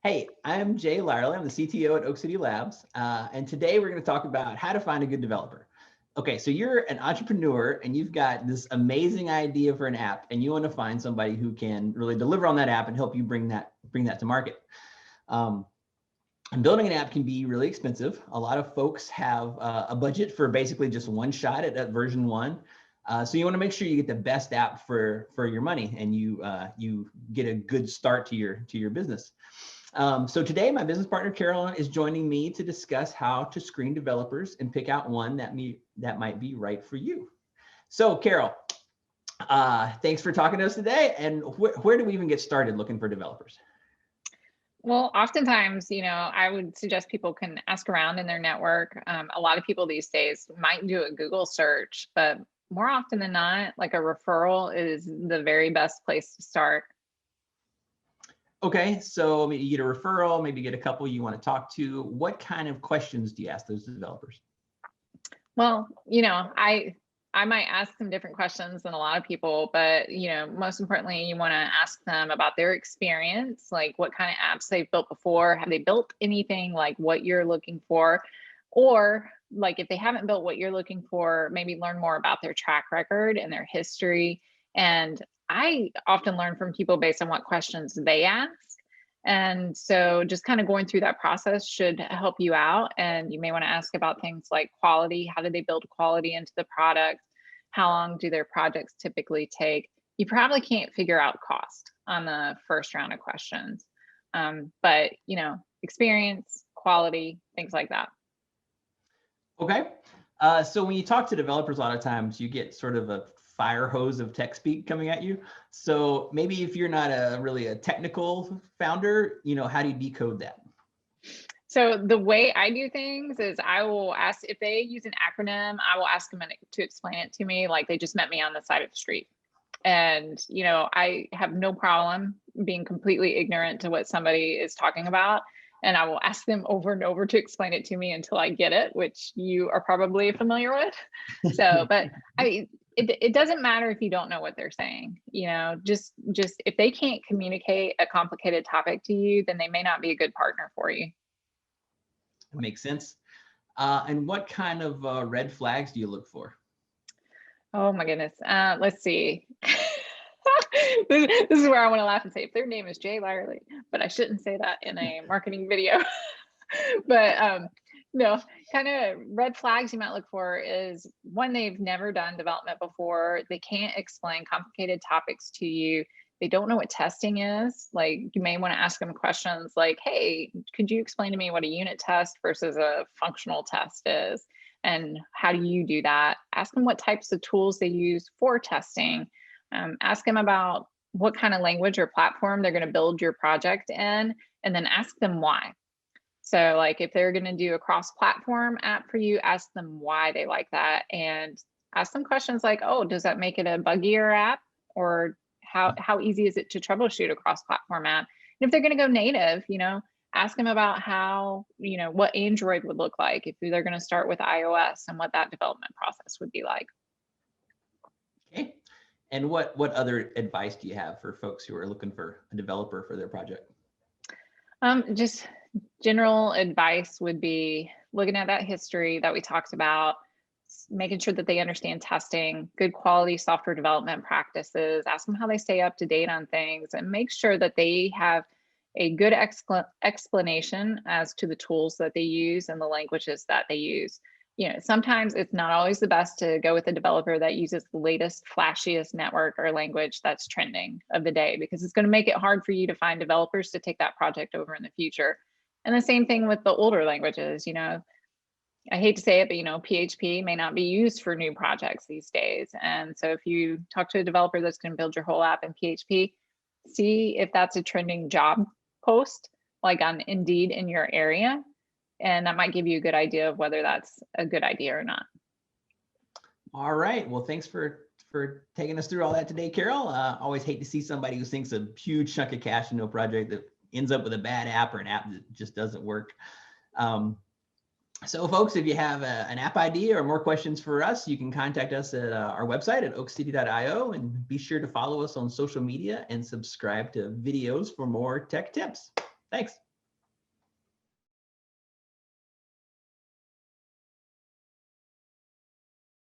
Hey, I'm Jay Lyerly. I'm the CTO at Oak City Labs. And today we're going to talk about how to find a good developer. Okay, so you're an entrepreneur and you've got this amazing idea for an app and you want to find somebody who can really deliver on that app and help you bring that to market. And building an app can be really expensive. A lot of folks have a budget for basically just one shot at version one. So you want to make sure you get the best app for your money and you get a good start to your business. So today, my business partner, Carolyn, is joining me to discuss how to screen developers and pick out one that might be right for you. So Carol, thanks for talking to us today. And where do we even get started looking for developers? Well, oftentimes, I would suggest people can ask around in their network. A lot of people these days might do a Google search, but more often than not, like a referral is the very best place to start. Okay, so maybe you get a referral, maybe get a couple you want to talk to. What kind of questions do you ask those developers? Well, I might ask them different questions than a lot of people, but most importantly, you want to ask them about their experience, like what kind of apps they've built before. Have they built anything like what you're looking for? Or like if they haven't built what you're looking for, maybe learn more about their track record and their history. And I often learn from people based on what questions they ask. And so just kind of going through that process should help you out. And you may want to ask about things like quality. How did they build quality into the product? How long do their projects typically take? You probably can't figure out cost on the first round of questions. But experience, quality, things like that. Okay. So when you talk to developers, a lot of times you get sort of a fire hose of Techspeak coming at you. So maybe if you're not really a technical founder, how do you decode that? So the way I do things is I will ask if they use an acronym, I will ask them to explain it to me like they just met me on the side of the street. And, I have no problem being completely ignorant to what somebody is talking about. And I will ask them over and over to explain it to me until I get it, which you are probably familiar with. So, but I mean, it doesn't matter if you don't know what they're saying, just if they can't communicate a complicated topic to you, then they may not be a good partner for you. That makes sense. And what kind of red flags do you look for? Oh my goodness. Let's see. This is where I want to laugh and say, if their name is Jay Lyerly, but I shouldn't say that in a marketing video. But no, kind of red flags you might look for is one, they've never done development before. They can't explain complicated topics to you. They don't know what testing is. Like you may want to ask them questions like, hey, could you explain to me what a unit test versus a functional test is? And how do you do that? Ask them what types of tools they use for testing. Ask them about what kind of language or platform they're going to build your project in, and then ask them why. So like if they're going to do a cross-platform app for you, ask them why they like that, and ask them questions like, oh, does that make it a buggier app? Or how easy is it to troubleshoot a cross-platform app? And if they're going to go native, ask them about how, what Android would look like if they're going to start with iOS and what that development process would be like. Okay. And what other advice do you have for folks who are looking for a developer for their project? Just general advice would be looking at that history that we talked about, making sure that they understand testing, good quality software development practices, ask them how they stay up to date on things, and make sure that they have a good explanation as to the tools that they use and the languages that they use. Sometimes it's not always the best to go with a developer that uses the latest, flashiest network or language that's trending of the day, because it's going to make it hard for you to find developers to take that project over in the future. And the same thing with the older languages. I hate to say it, but PHP may not be used for new projects these days. And so if you talk to a developer that's going to build your whole app in PHP, see if that's a trending job post, like on Indeed in your area. And that might give you a good idea of whether that's a good idea or not. All right. Well, thanks for taking us through all that today, Carol. Always hate to see somebody who sinks a huge chunk of cash into a project that ends up with a bad app or an app that just doesn't work. So folks, if you have an app idea or more questions for us, you can contact us at our website at oakcity.io, and be sure to follow us on social media and subscribe to videos for more tech tips. Thanks.